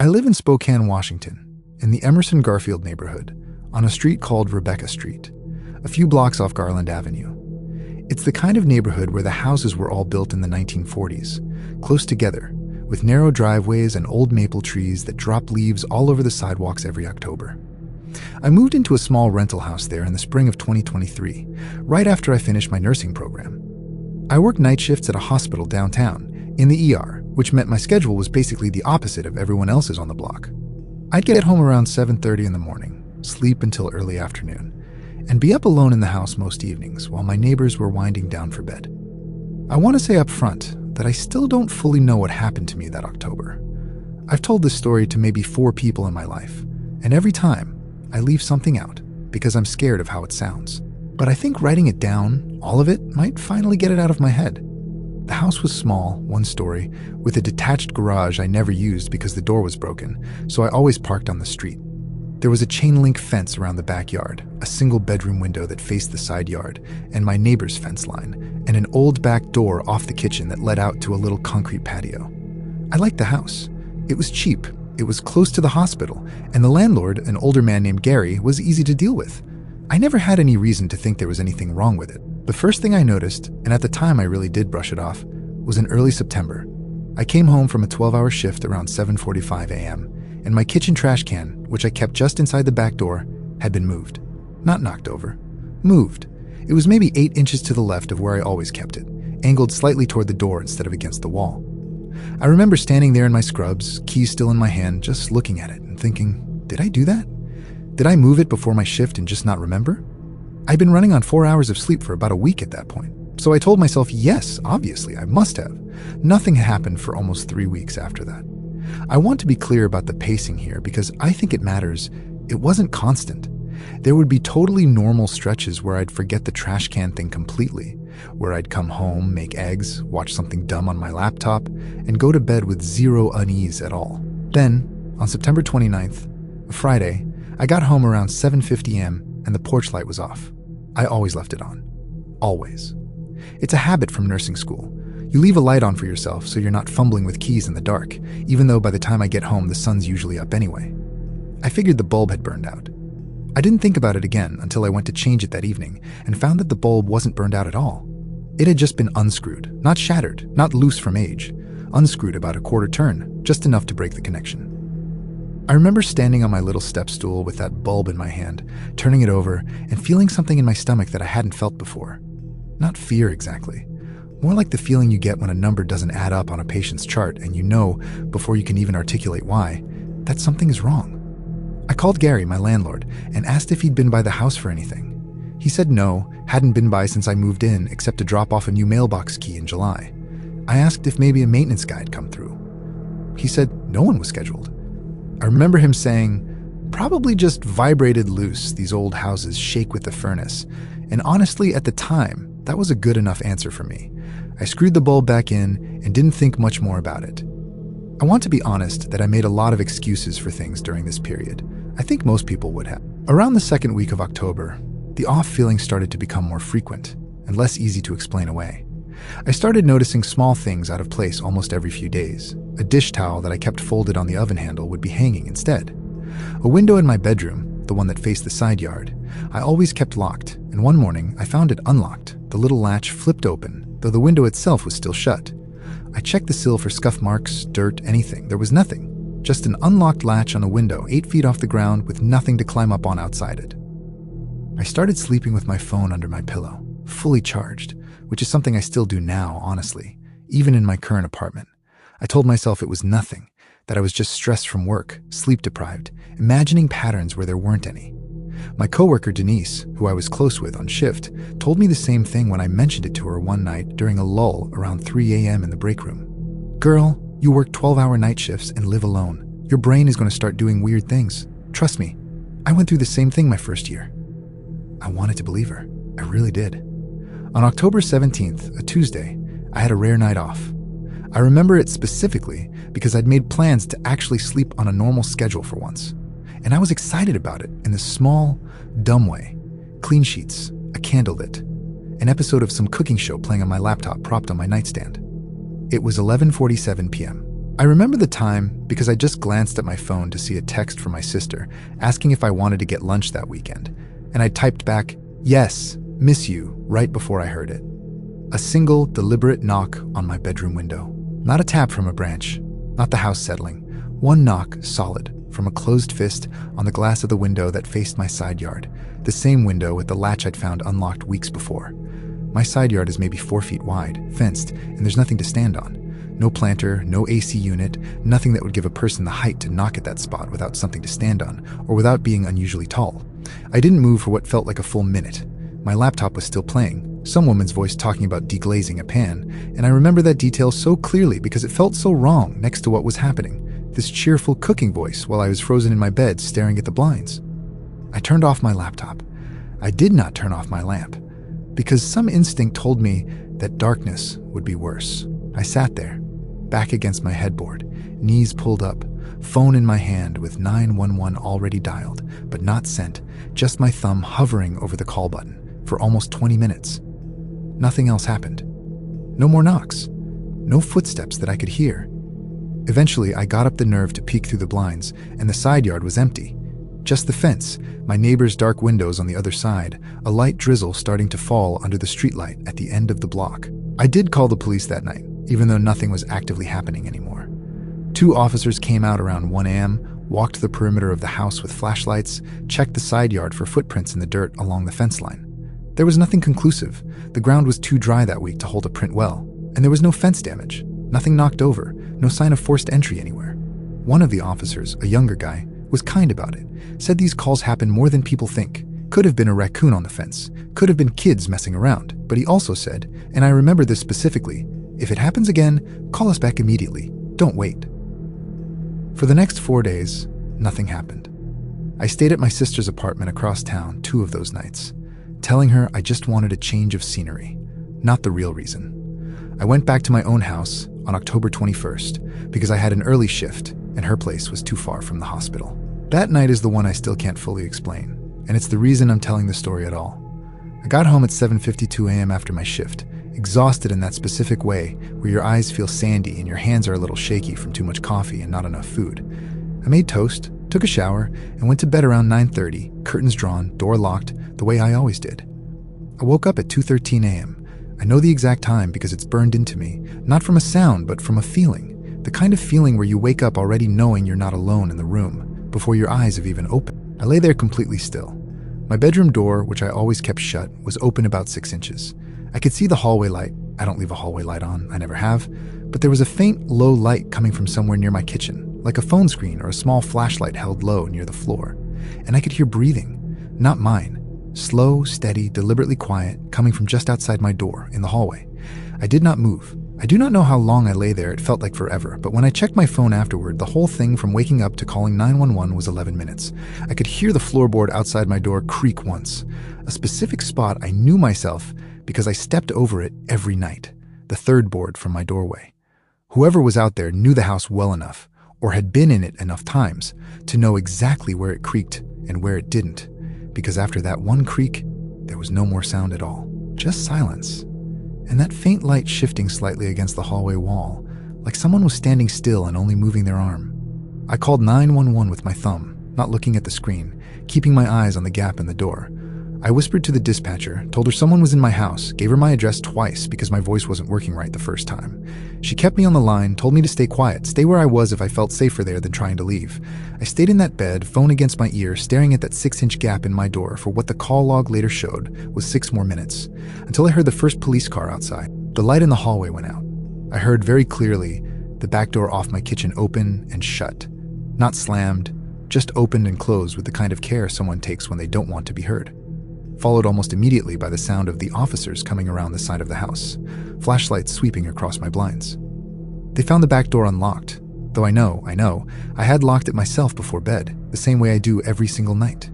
live in Spokane, Washington, in the Emerson Garfield neighborhood, on a street called Rebecca Street, a few blocks off Garland Avenue. It's the kind of neighborhood where the houses were all built in the 1940s, close together, with narrow driveways and old maple trees that drop leaves all over the sidewalks every October. I moved into a small rental house there in the spring of 2023, right after I finished my nursing program. I worked night shifts at a hospital downtown, in the ER, which meant my schedule was basically the opposite of everyone else's on the block. I'd get home around 7:30 in the morning, sleep until early afternoon, and be up alone in the house most evenings while my neighbors were winding down for bed. I want to say up front that I still don't fully know what happened to me that October. I've told this story to maybe 4 people in my life, and every time I leave something out because I'm scared of how it sounds. But I think writing it down, all of it, might finally get it out of my head. The house was small, 1 story, with a detached garage I never used because the door was broken, so I always parked on the street. There was a chain-link fence around the backyard, a single bedroom window that faced the side yard, and my neighbor's fence line, and an old back door off the kitchen that led out to a little concrete patio. I liked the house. It was cheap, it was close to the hospital, and the landlord, an older man named Gary, was easy to deal with. I never had any reason to think there was anything wrong with it. The first thing I noticed, and at the time I really did brush it off, was in early September. I came home from a 12-hour shift around 7:45 a.m., and my kitchen trash can, which I kept just inside the back door, had been moved. Not knocked over. Moved. It was maybe 8 inches to the left of where I always kept it, angled slightly toward the door instead of against the wall. I remember standing there in my scrubs, keys still in my hand, just looking at it and thinking, did I do that? Did I move it before my shift and just not remember? I'd been running on 4 hours of sleep for about a week at that point, so I told myself, yes, obviously, I must have. Nothing happened for almost 3 weeks after that. I want to be clear about the pacing here because I think it matters. It wasn't constant. There would be totally normal stretches where I'd forget the trash can thing completely, where I'd come home, make eggs, watch something dumb on my laptop, and go to bed with zero unease at all. Then, on September 29th, a Friday, I got home around 7:50 a.m. and the porch light was off. I always left it on. Always. It's a habit from nursing school. You leave a light on for yourself so you're not fumbling with keys in the dark, even though by the time I get home the sun's usually up anyway. I figured the bulb had burned out. I didn't think about it again until I went to change it that evening and found that the bulb wasn't burned out at all. It had just been unscrewed, not shattered, not loose from age. Unscrewed about a quarter turn, just enough to break the connection. I remember standing on my little step stool with that bulb in my hand, turning it over and feeling something in my stomach that I hadn't felt before. Not fear exactly. More like the feeling you get when a number doesn't add up on a patient's chart and you know, before you can even articulate why, that something is wrong. I called Gary, my landlord, and asked if he'd been by the house for anything. He said no, hadn't been by since I moved in except to drop off a new mailbox key in July. I asked if maybe a maintenance guy had come through. He said no one was scheduled. I remember him saying, probably just vibrated loose, these old houses shake with the furnace, and honestly at the time, that was a good enough answer for me. I screwed the bulb back in and didn't think much more about it. I want to be honest that I made a lot of excuses for things during this period. I think most people would have. Around the second week of October, the off feelings started to become more frequent and less easy to explain away. I started noticing small things out of place almost every few days. A dish towel that I kept folded on the oven handle would be hanging instead. A window in my bedroom, the one that faced the side yard, I always kept locked, and one morning I found it unlocked, the little latch flipped open, though the window itself was still shut. I checked the sill for scuff marks, dirt, anything. There was nothing. Just an unlocked latch on a window 8 feet off the ground with nothing to climb up on outside it. I started sleeping with my phone under my pillow, fully charged, which is something I still do now, honestly, even in my current apartment. I told myself it was nothing, that I was just stressed from work, sleep-deprived, imagining patterns where there weren't any. My coworker Denise, who I was close with on shift, told me the same thing when I mentioned it to her one night during a lull around 3 a.m. in the break room. Girl, you work 12-hour night shifts and live alone. Your brain is going to start doing weird things. Trust me, I went through the same thing my first year. I wanted to believe her. I really did. On October 17th, a Tuesday, I had a rare night off. I remember it specifically because I'd made plans to actually sleep on a normal schedule for once. And I was excited about it in this small, dumb way. Clean sheets, a candle lit, an episode of some cooking show playing on my laptop propped on my nightstand. It was 11:47 p.m. I remember the time because I just glanced at my phone to see a text from my sister asking if I wanted to get lunch that weekend, and I typed back, "Yes, miss you," right before I heard it. A single, deliberate knock on my bedroom window. Not a tap from a branch, not the house settling. One knock, solid, from a closed fist on the glass of the window that faced my side yard, the same window with the latch I'd found unlocked weeks before. My side yard is maybe 4 feet wide, fenced, and there's nothing to stand on. No planter, no AC unit, nothing that would give a person the height to knock at that spot without something to stand on, or without being unusually tall. I didn't move for what felt like a full minute. My laptop was still playing, some woman's voice talking about deglazing a pan, and I remember that detail so clearly because it felt so wrong next to what was happening. This cheerful cooking voice while I was frozen in my bed staring at the blinds. I turned off my laptop. I did not turn off my lamp, because some instinct told me that darkness would be worse. I sat there, back against my headboard, knees pulled up, phone in my hand with 911 already dialed, but not sent, just my thumb hovering over the call button for almost 20 minutes. Nothing else happened. No more knocks. No footsteps that I could hear. Eventually, I got up the nerve to peek through the blinds, and the side yard was empty. Just the fence, my neighbor's dark windows on the other side, a light drizzle starting to fall under the streetlight at the end of the block. I did call the police that night, even though nothing was actively happening anymore. 2 officers came out around 1 a.m., walked the perimeter of the house with flashlights, checked the side yard for footprints in the dirt along the fence line. There was nothing conclusive. The ground was too dry that week to hold a print well, and there was no fence damage, nothing knocked over, no sign of forced entry anywhere. One of the officers, a younger guy, was kind about it, said these calls happen more than people think. Could have been a raccoon on the fence, could have been kids messing around, but he also said, and I remember this specifically, if it happens again, call us back immediately. Don't wait. For the next 4 days, nothing happened. I stayed at my sister's apartment across town 2 of those nights, telling her I just wanted a change of scenery, not the real reason. I went back to my own house on October 21st because I had an early shift and her place was too far from the hospital. That night is the one I still can't fully explain, and it's the reason I'm telling the story at all. I got home at 7:52 a.m. after my shift, exhausted in that specific way where your eyes feel sandy and your hands are a little shaky from too much coffee and not enough food. I made toast, took a shower, and went to bed around 9:30, curtains drawn, door locked, the way I always did. I woke up at 2:13 a.m. I know the exact time because it's burned into me, not from a sound, but from a feeling. The kind of feeling where you wake up already knowing you're not alone in the room, before your eyes have even opened. I lay there completely still. My bedroom door, which I always kept shut, was open about 6 inches. I could see the hallway light. I don't leave a hallway light on, I never have, but there was a faint, low light coming from somewhere near my kitchen, like a phone screen or a small flashlight held low near the floor. And I could hear breathing, not mine. Slow, steady, deliberately quiet, coming from just outside my door, in the hallway. I did not move. I do not know how long I lay there, it felt like forever, but when I checked my phone afterward, the whole thing from waking up to calling 911 was 11 minutes. I could hear the floorboard outside my door creak once. A specific spot I knew myself because I stepped over it every night, the 3rd board from my doorway. Whoever was out there knew the house well enough, or had been in it enough times, to know exactly where it creaked and where it didn't. Because after that one creak, there was no more sound at all, just silence. And that faint light shifting slightly against the hallway wall, like someone was standing still and only moving their arm. I called 911 with my thumb, not looking at the screen, keeping my eyes on the gap in the door. I whispered to the dispatcher, told her someone was in my house, gave her my address twice because my voice wasn't working right the first time. She kept me on the line, told me to stay quiet, stay where I was if I felt safer there than trying to leave. I stayed in that bed, phone against my ear, staring at that 6-inch gap in my door for what the call log later showed was 6 more minutes, until I heard the first police car outside. The light in the hallway went out. I heard very clearly the back door off my kitchen open and shut. Not slammed, just opened and closed with the kind of care someone takes when they don't want to be heard. Followed almost immediately by the sound of the officers coming around the side of the house, flashlights sweeping across my blinds. They found the back door unlocked, though I know, I had locked it myself before bed, the same way I do every single night.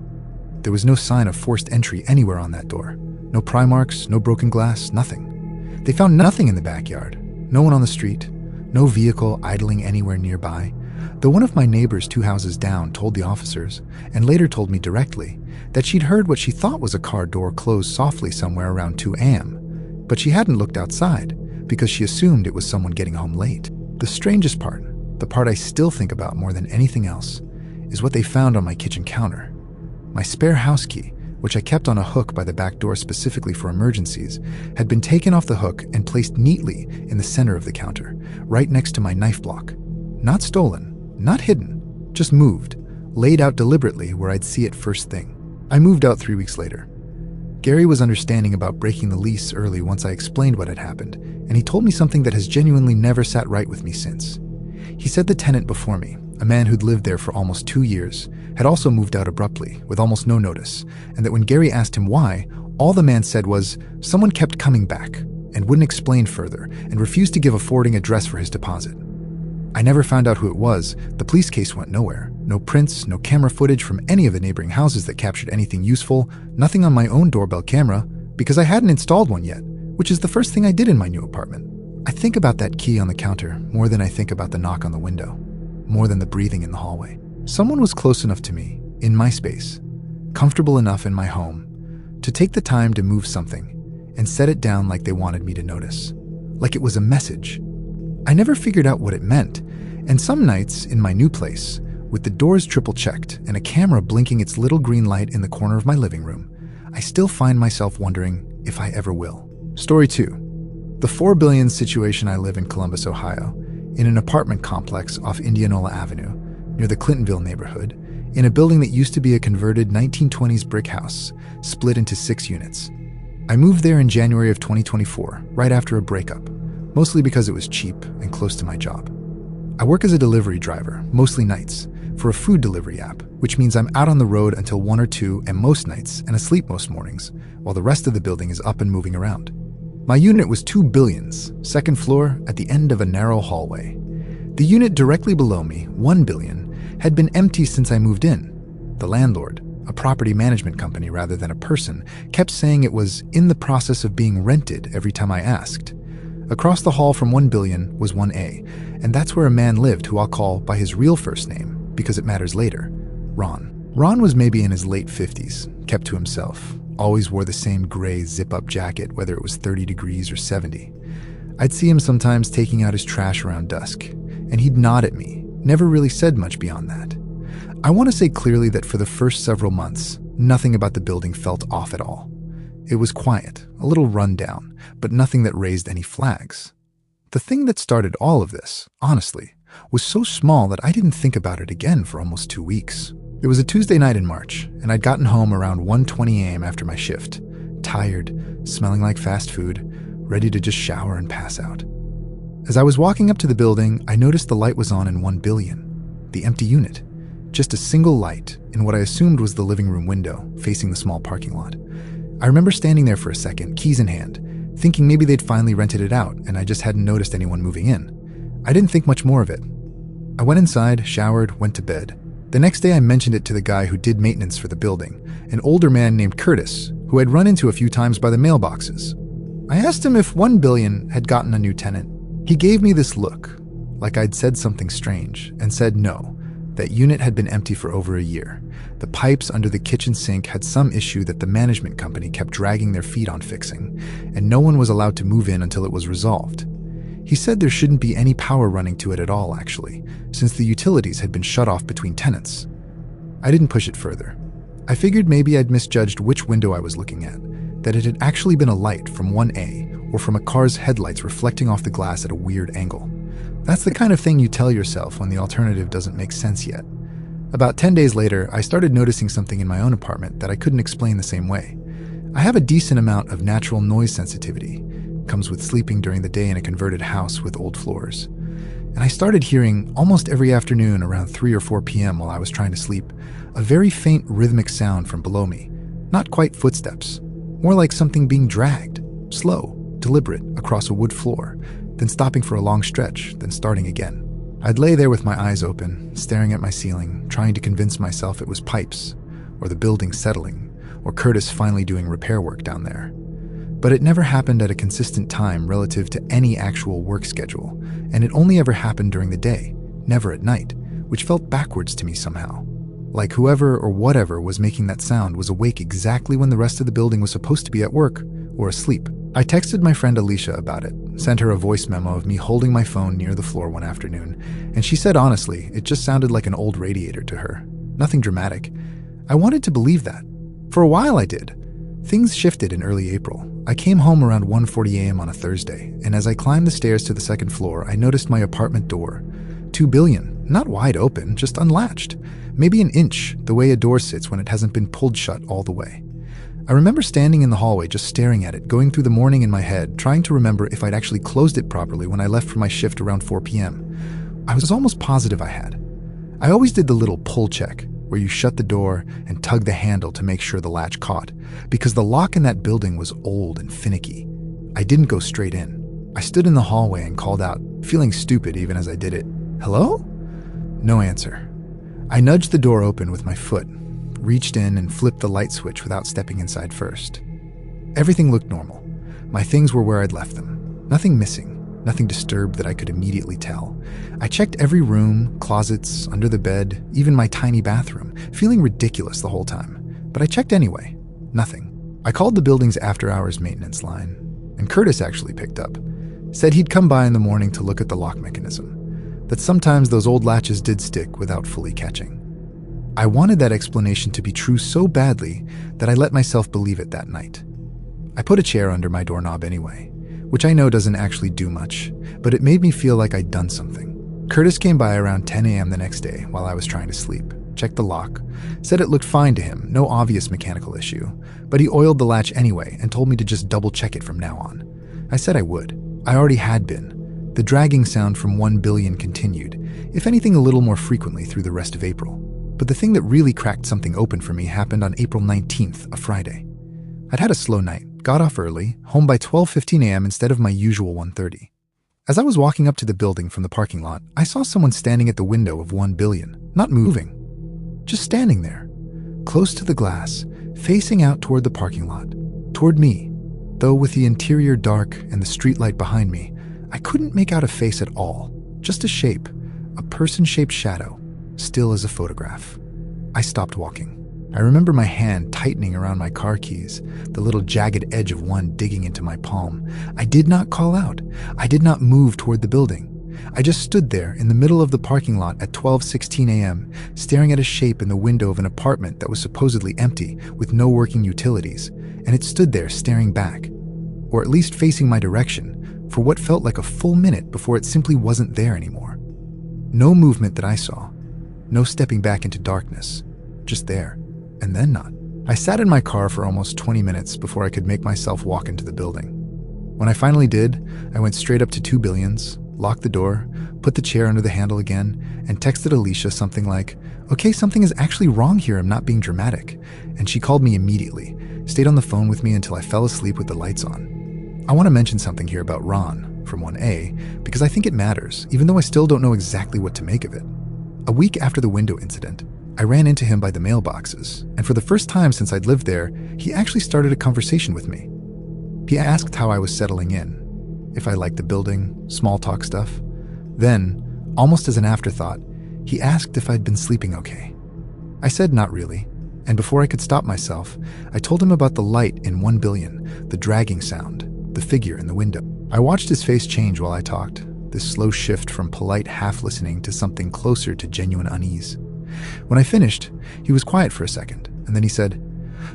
There was no sign of forced entry anywhere on that door. No pry marks, no broken glass, nothing. They found nothing in the backyard, no one on the street, no vehicle idling anywhere nearby, though one of my neighbors 2 houses down told the officers, and later told me directly, that she'd heard what she thought was a car door close softly somewhere around 2 a.m., but she hadn't looked outside because she assumed it was someone getting home late. The strangest part the part I still think about more than anything else, is what they found on my kitchen counter. My spare house key, which I kept on a hook by the back door specifically for emergencies, had been taken off the hook and placed neatly in the center of the counter, right next to my knife block. Not stolen, not hidden, just moved, laid out deliberately where I'd see it first thing. I moved out 3 weeks later. Gary was understanding about breaking the lease early once I explained what had happened, and he told me something that has genuinely never sat right with me since. He said the tenant before me, a man who'd lived there for almost 2 years, had also moved out abruptly, with almost no notice, and that when Gary asked him why, all the man said was someone kept coming back and wouldn't explain further and refused to give a forwarding address for his deposit. I never found out who it was. The police case went nowhere. No prints, no camera footage from any of the neighboring houses that captured anything useful, nothing on my own doorbell camera, because I hadn't installed one yet, which is the first thing I did in my new apartment. I think about that key on the counter more than I think about the knock on the window, more than the breathing in the hallway. Someone was close enough to me, in my space, comfortable enough in my home, to take the time to move something and set it down like they wanted me to notice, like it was a message. I never figured out what it meant, and some nights in my new place, with the doors triple-checked and a camera blinking its little green light in the corner of my living room, I still find myself wondering if I ever will. Story 2. The $4 billion situation. I live in Columbus, Ohio, in an apartment complex off Indianola Avenue, near the Clintonville neighborhood, in a building that used to be a converted 1920s brick house, split into 6 units. I moved there in January of 2024, right after a breakup, mostly because it was cheap and close to my job. I work as a delivery driver, mostly nights, for a food delivery app, which means I'm out on the road until 1 or 2 and most nights and asleep most mornings, while the rest of the building is up and moving around. My unit was 2 billions, second floor at the end of a narrow hallway. The unit directly below me, 1 billion, had been empty since I moved in. The landlord, a property management company rather than a person, kept saying it was in the process of being rented every time I asked. Across the hall from 1 billion was 1A, and that's where a man lived who I'll call by his real first name, because it matters later, Ron. Ron was maybe in his late 50s, kept to himself, always wore the same gray zip-up jacket whether it was 30 degrees or 70. I'd see him sometimes taking out his trash around dusk, and he'd nod at me, never really said much beyond that. I want to say clearly that for the first several months, nothing about the building felt off at all. It was quiet, a little run down, but nothing that raised any flags. The thing that started all of this, honestly, was so small that I didn't think about it again for almost 2 weeks. It was a Tuesday night in March, and I'd gotten home around 1:20 a.m. after my shift, tired, smelling like fast food, ready to just shower and pass out. As I was walking up to the building, I noticed the light was on in 1 billion, the empty unit. Just a single light in what I assumed was the living room window, facing the small parking lot. I remember standing there for a second, keys in hand, thinking maybe they'd finally rented it out and I just hadn't noticed anyone moving in. I didn't think much more of it. I went inside, showered, went to bed. The next day I mentioned it to the guy who did maintenance for the building, an older man named Curtis, who I'd run into a few times by the mailboxes. I asked him if 1 billion had gotten a new tenant. He gave me this look, like I'd said something strange, and said no. That unit had been empty for over a year. The pipes under the kitchen sink had some issue that the management company kept dragging their feet on fixing, and no one was allowed to move in until it was resolved. He said there shouldn't be any power running to it at all, actually, since the utilities had been shut off between tenants. I didn't push it further. I figured maybe I'd misjudged which window I was looking at, that it had actually been a light from 1A or from a car's headlights reflecting off the glass at a weird angle. That's the kind of thing you tell yourself when the alternative doesn't make sense yet. About 10 days later, I started noticing something in my own apartment that I couldn't explain the same way. I have a decent amount of natural noise sensitivity. Comes with sleeping during the day in a converted house with old floors. And I started hearing, almost every afternoon around 3 or 4 p.m. while I was trying to sleep, a very faint rhythmic sound from below me. Not quite footsteps, more like something being dragged, slow, deliberate, across a wood floor, then stopping for a long stretch, then starting again. I'd lay there with my eyes open, staring at my ceiling, trying to convince myself it was pipes, or the building settling, or Curtis finally doing repair work down there. But it never happened at a consistent time relative to any actual work schedule, and it only ever happened during the day, never at night, which felt backwards to me somehow. Like whoever or whatever was making that sound was awake exactly when the rest of the building was supposed to be at work or asleep. I texted my friend Alicia about it, sent her a voice memo of me holding my phone near the floor one afternoon, and she said honestly, it just sounded like an old radiator to her. Nothing dramatic. I wanted to believe that. For a while I did. Things shifted in early April. I came home around 1:40 a.m. on a Thursday, and as I climbed the stairs to the second floor, I noticed my apartment door. 2 billion, not wide open, just unlatched. Maybe an inch, the way a door sits when it hasn't been pulled shut all the way. I remember standing in the hallway just staring at it, going through the morning in my head, trying to remember if I'd actually closed it properly when I left for my shift around 4 p.m. I was almost positive I had. I always did the little pull check, where you shut the door and tug the handle to make sure the latch caught, because the lock in that building was old and finicky. I didn't go straight in. I stood in the hallway and called out, feeling stupid even as I did it. Hello? No answer. I nudged the door open with my foot, reached in and flipped the light switch without stepping inside first. Everything looked normal. My things were where I'd left them. Nothing missing. Nothing disturbed that I could immediately tell. I checked every room, closets, under the bed, even my tiny bathroom, feeling ridiculous the whole time. But I checked anyway. Nothing. I called the building's after-hours maintenance line, and Curtis actually picked up. Said he'd come by in the morning to look at the lock mechanism. That sometimes those old latches did stick without fully catching. I wanted that explanation to be true so badly that I let myself believe it that night. I put a chair under my doorknob anyway, which I know doesn't actually do much, but it made me feel like I'd done something. Curtis came by around 10 a.m. the next day while I was trying to sleep, checked the lock, said it looked fine to him, no obvious mechanical issue, but he oiled the latch anyway and told me to just double-check it from now on. I said I would. I already had been. The dragging sound from 1 billion continued, if anything a little more frequently through the rest of April. But the thing that really cracked something open for me happened on April 19th, a Friday. I'd had a slow night, got off early, home by 12:15 a.m. instead of my usual 1:30. As I was walking up to the building from the parking lot, I saw someone standing at the window of 1 billion, not moving, just standing there, close to the glass, facing out toward the parking lot, toward me. Though with the interior dark and the streetlight behind me, I couldn't make out a face at all, just a shape, a person-shaped shadow, still as a photograph. I stopped walking. I remember my hand tightening around my car keys, the little jagged edge of one digging into my palm. I did not call out. I did not move toward the building. I just stood there in the middle of the parking lot at 12:16 a.m., staring at a shape in the window of an apartment that was supposedly empty, with no working utilities, and it stood there staring back, or at least facing my direction, for what felt like a full minute before it simply wasn't there anymore. No movement that I saw. No stepping back into darkness. Just there. And then not. I sat in my car for almost 20 minutes before I could make myself walk into the building. When I finally did, I went straight up to 2 billions, locked the door, put the chair under the handle again, and texted Alicia something like, "Okay, something is actually wrong here, I'm not being dramatic." And she called me immediately, stayed on the phone with me until I fell asleep with the lights on. I want to mention something here about Ron, from 1A, because I think it matters, even though I still don't know exactly what to make of it. A week after the window incident, I ran into him by the mailboxes, and for the first time since I'd lived there, he actually started a conversation with me. He asked how I was settling in, if I liked the building, small talk stuff. Then, almost as an afterthought, he asked if I'd been sleeping okay. I said not really, and before I could stop myself, I told him about the light in 1 billion, the dragging sound, the figure in the window. I watched his face change while I talked, this slow shift from polite half-listening to something closer to genuine unease. When I finished, he was quiet for a second, and then he said,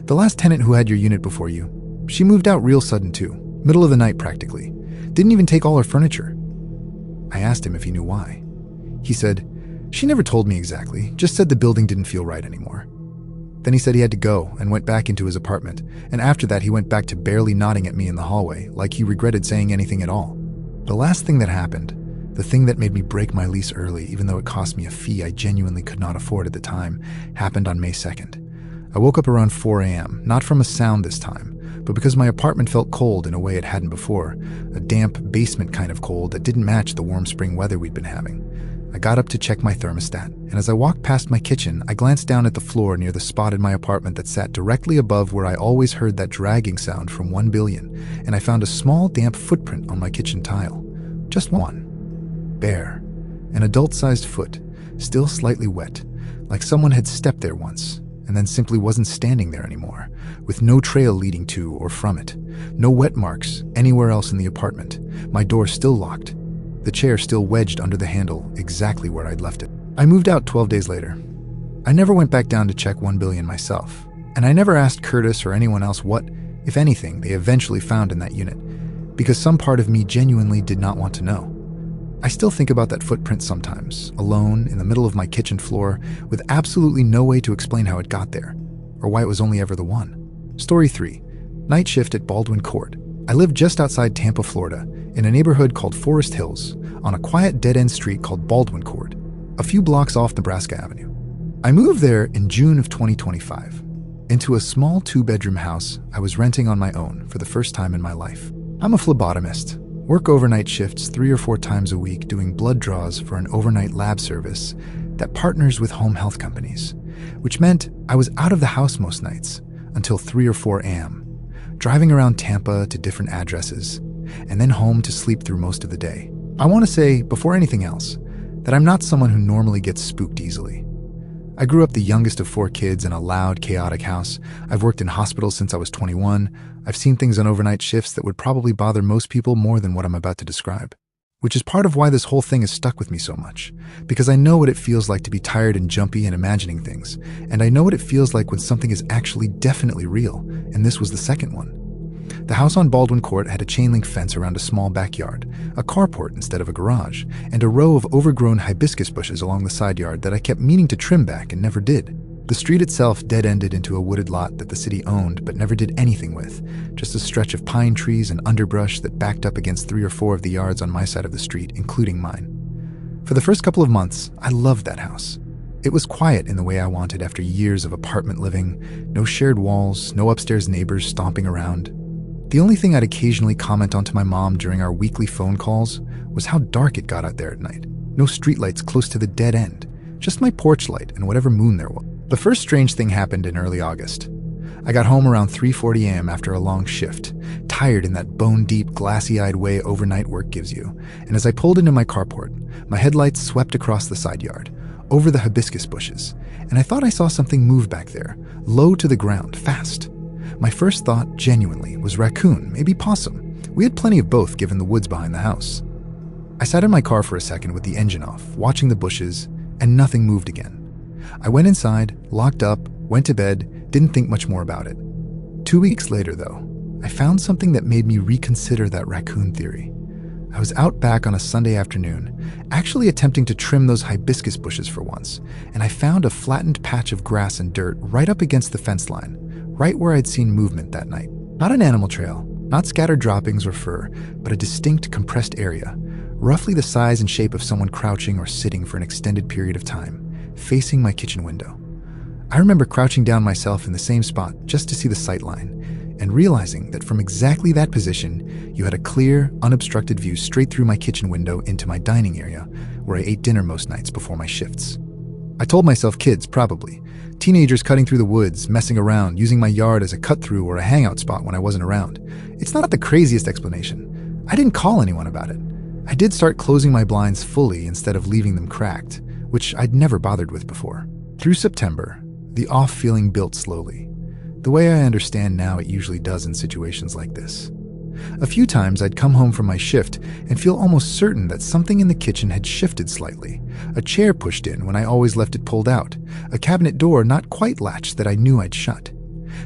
"The last tenant who had your unit before you, she moved out real sudden too, middle of the night practically. Didn't even take all her furniture." I asked him if he knew why. He said, "She never told me exactly, just said the building didn't feel right anymore." Then he said he had to go and went back into his apartment, and after that he went back to barely nodding at me in the hallway, like he regretted saying anything at all. The last thing that happened, the thing that made me break my lease early, even though it cost me a fee I genuinely could not afford at the time, happened on May 2nd. I woke up around 4 a.m., not from a sound this time, but because my apartment felt cold in a way it hadn't before, a damp basement kind of cold that didn't match the warm spring weather we'd been having. I got up to check my thermostat, and as I walked past my kitchen, I glanced down at the floor near the spot in my apartment that sat directly above where I always heard that dragging sound from 1 billion, and I found a small damp footprint on my kitchen tile. Just one. Bare. An adult-sized foot, still slightly wet, like someone had stepped there once, and then simply wasn't standing there anymore, with no trail leading to or from it. No wet marks anywhere else in the apartment. My door still locked. The chair still wedged under the handle, exactly where I'd left it. I moved out 12 days later. I never went back down to check 1 billion myself, and I never asked Curtis or anyone else what, if anything, they eventually found in that unit, because some part of me genuinely did not want to know. I still think about that footprint sometimes, alone in the middle of my kitchen floor, with absolutely no way to explain how it got there, or why it was only ever the one. Story 3. Night shift at Baldwin Court. I live just outside Tampa, Florida, in a neighborhood called Forest Hills, on a quiet dead-end street called Baldwin Court, a few blocks off Nebraska Avenue. I moved there in June of 2025, into a small 2-bedroom house I was renting on my own for the first time in my life. I'm a phlebotomist, work overnight shifts 3 or 4 times a week doing blood draws for an overnight lab service that partners with home health companies, which meant I was out of the house most nights until 3 or 4 a.m., driving around Tampa to different addresses, and then home to sleep through most of the day. I want to say, before anything else, that I'm not someone who normally gets spooked easily. I grew up the youngest of 4 kids in a loud, chaotic house. I've worked in hospitals since I was 21. I've seen things on overnight shifts that would probably bother most people more than what I'm about to describe. Which is part of why this whole thing has stuck with me so much. Because I know what it feels like to be tired and jumpy and imagining things. And I know what it feels like when something is actually definitely real. And this was the second one. The house on Baldwin Court had a chain-link fence around a small backyard, a carport instead of a garage, and a row of overgrown hibiscus bushes along the side yard that I kept meaning to trim back and never did. The street itself dead-ended into a wooded lot that the city owned but never did anything with, just a stretch of pine trees and underbrush that backed up against 3 or 4 of the yards on my side of the street, including mine. For the first couple of months, I loved that house. It was quiet in the way I wanted after years of apartment living, no shared walls, no upstairs neighbors stomping around. The only thing I'd occasionally comment on to my mom during our weekly phone calls was how dark it got out there at night. No streetlights close to the dead end, just my porch light and whatever moon there was. The first strange thing happened in early August. I got home around 3:40 a.m. after a long shift, tired in that bone-deep, glassy-eyed way overnight work gives you, and as I pulled into my carport, my headlights swept across the side yard, over the hibiscus bushes, and I thought I saw something move back there, low to the ground, fast. My first thought, genuinely, was raccoon, maybe possum. We had plenty of both given the woods behind the house. I sat in my car for a second with the engine off, watching the bushes, and nothing moved again. I went inside, locked up, went to bed, didn't think much more about it. 2 weeks later, though, I found something that made me reconsider that raccoon theory. I was out back on a Sunday afternoon, actually attempting to trim those hibiscus bushes for once, and I found a flattened patch of grass and dirt right up against the fence line, right where I'd seen movement that night. Not an animal trail, not scattered droppings or fur, but a distinct compressed area, roughly the size and shape of someone crouching or sitting for an extended period of time, facing my kitchen window. I remember crouching down myself in the same spot just to see the sight line, and realizing that from exactly that position, you had a clear, unobstructed view straight through my kitchen window into my dining area, where I ate dinner most nights before my shifts. I told myself kids, probably. Teenagers cutting through the woods, messing around, using my yard as a cut-through or a hangout spot when I wasn't around. It's not the craziest explanation. I didn't call anyone about it. I did start closing my blinds fully instead of leaving them cracked, which I'd never bothered with before. Through September, the off feeling built slowly, the way I understand now it usually does in situations like this. A few times I'd come home from my shift and feel almost certain that something in the kitchen had shifted slightly. A chair pushed in when I always left it pulled out, a cabinet door not quite latched that I knew I'd shut.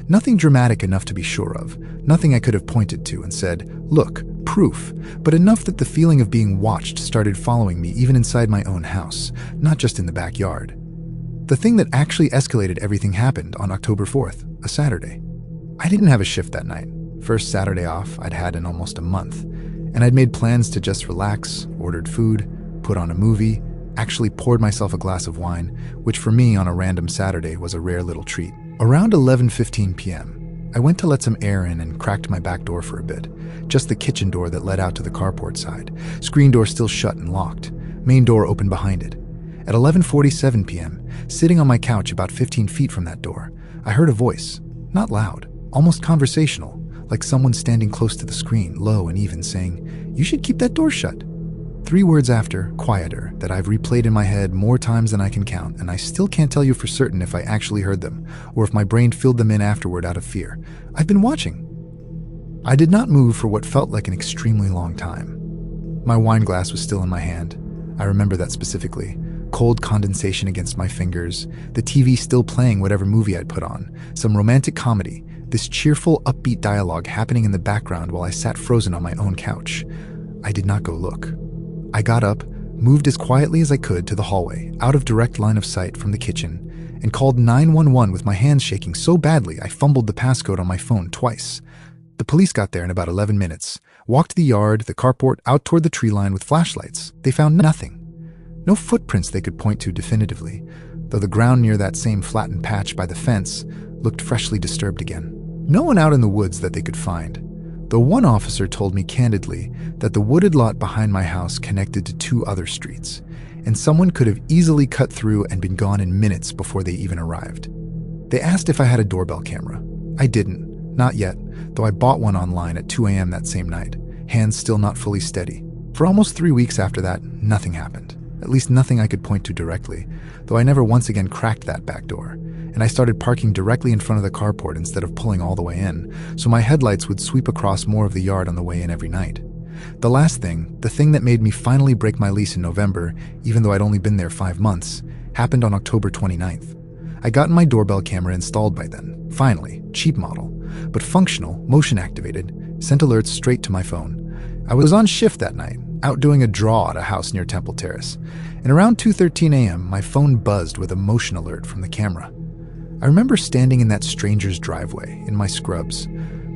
Nothing dramatic enough to be sure of, nothing I could have pointed to and said, look, proof, but enough that the feeling of being watched started following me even inside my own house, not just in the backyard. The thing that actually escalated everything happened on October 4th, a Saturday. I didn't have a shift that night. First Saturday off I'd had in almost a month, and I'd made plans to just relax, ordered food, put on a movie, actually poured myself a glass of wine, which for me on a random Saturday was a rare little treat. Around 11:15 p.m., I went to let some air in and cracked my back door for a bit, just the kitchen door that led out to the carport side, screen door still shut and locked, main door open behind it. At 11:47 p.m., sitting on my couch about 15 feet from that door, I heard a voice, not loud, almost conversational, like someone standing close to the screen, low and even, saying, "You should keep that door shut." 3 words after, quieter, that I've replayed in my head more times than I can count, and I still can't tell you for certain if I actually heard them, or if my brain filled them in afterward out of fear. I've been watching. I did not move for what felt like an extremely long time. My wine glass was still in my hand. I remember that specifically. Cold condensation against my fingers, the TV still playing whatever movie I'd put on, some romantic comedy, this cheerful, upbeat dialogue happening in the background while I sat frozen on my own couch. I did not go look. I got up, moved as quietly as I could to the hallway, out of direct line of sight from the kitchen, and called 911 with my hands shaking so badly I fumbled the passcode on my phone twice. The police got there in about 11 minutes, walked the yard, the carport, out toward the tree line with flashlights. They found nothing. No footprints they could point to definitively, though the ground near that same flattened patch by the fence looked freshly disturbed again. No one out in the woods that they could find, though one officer told me candidly that the wooded lot behind my house connected to 2 other streets, and someone could have easily cut through and been gone in minutes before they even arrived. They asked if I had a doorbell camera. I didn't, not yet, though I bought one online at 2 a.m. that same night, hands still not fully steady. For almost 3 weeks after that, nothing happened. At least nothing I could point to directly, though I never once again cracked that back door, and I started parking directly in front of the carport instead of pulling all the way in, so my headlights would sweep across more of the yard on the way in every night. The last thing, the thing that made me finally break my lease in November, even though I'd only been there 5 months, happened on October 29th. I got my doorbell camera installed by then, finally, cheap model, but functional, motion-activated, sent alerts straight to my phone. I was on shift that night, out doing a draw at a house near Temple Terrace, and around 2:13 a.m. my phone buzzed with a motion alert from the camera. I remember standing in that stranger's driveway, in my scrubs,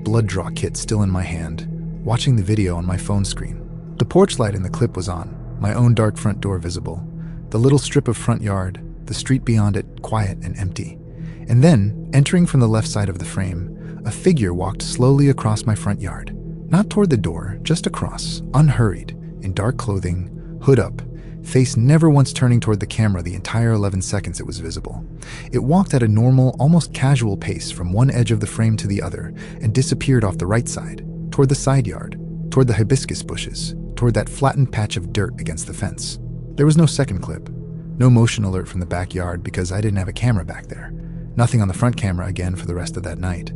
blood draw kit still in my hand, watching the video on my phone screen. The porch light in the clip was on, my own dark front door visible, the little strip of front yard, the street beyond it quiet and empty. And then, entering from the left side of the frame, a figure walked slowly across my front yard. Not toward the door, just across, unhurried, in dark clothing, hood up, face never once turning toward the camera the entire 11 seconds it was visible. It walked at a normal, almost casual pace from one edge of the frame to the other and disappeared off the right side, toward the side yard, toward the hibiscus bushes, toward that flattened patch of dirt against the fence. There was no second clip, no motion alert from the backyard because I didn't have a camera back there. Nothing on the front camera again for the rest of that night.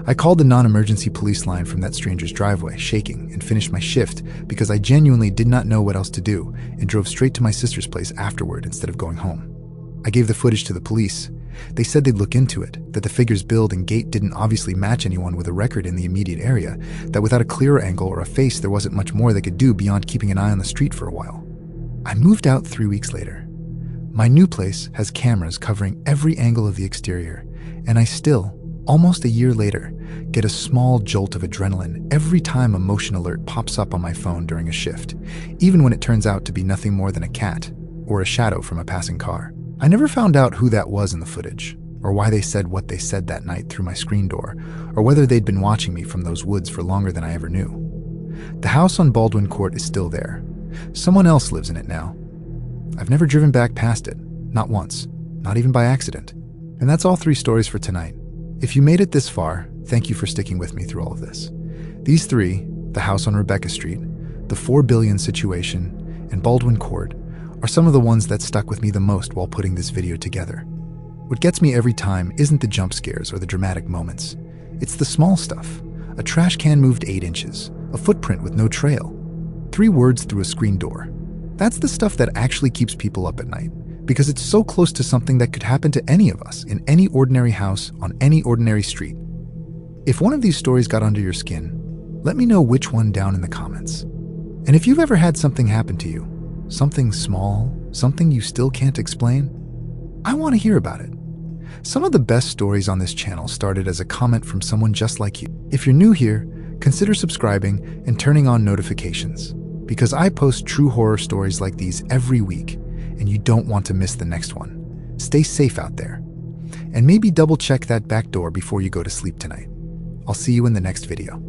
I called the non-emergency police line from that stranger's driveway, shaking, and finished my shift because I genuinely did not know what else to do and drove straight to my sister's place afterward instead of going home. I gave the footage to the police. They said they'd look into it, that the figure's build and gait didn't obviously match anyone with a record in the immediate area, that without a clearer angle or a face there wasn't much more they could do beyond keeping an eye on the street for a while. I moved out 3 weeks later. My new place has cameras covering every angle of the exterior, and I still, almost a year later, get a small jolt of adrenaline every time a motion alert pops up on my phone during a shift, even when it turns out to be nothing more than a cat or a shadow from a passing car. I never found out who that was in the footage, or why they said what they said that night through my screen door, or whether they'd been watching me from those woods for longer than I ever knew. The house on Baldwin Court is still there. Someone else lives in it now. I've never driven back past it, not once, not even by accident. And that's all 3 stories for tonight. If you made it this far, thank you for sticking with me through all of this. These 3, the house on Rebecca Street, the $4 billion situation, and Baldwin Court, are some of the ones that stuck with me the most while putting this video together. What gets me every time isn't the jump scares or the dramatic moments. It's the small stuff. A trash can moved 8 inches, a footprint with no trail, 3 words through a screen door. That's the stuff that actually keeps people up at night, because it's so close to something that could happen to any of us in any ordinary house on any ordinary street. If one of these stories got under your skin, let me know which one down in the comments. And if you've ever had something happen to you, something small, something you still can't explain, I want to hear about it. Some of the best stories on this channel started as a comment from someone just like you. If you're new here, consider subscribing and turning on notifications, because I post true horror stories like these every week, and you don't want to miss the next one. Stay safe out there, and maybe double check that back door before you go to sleep tonight. I'll see you in the next video.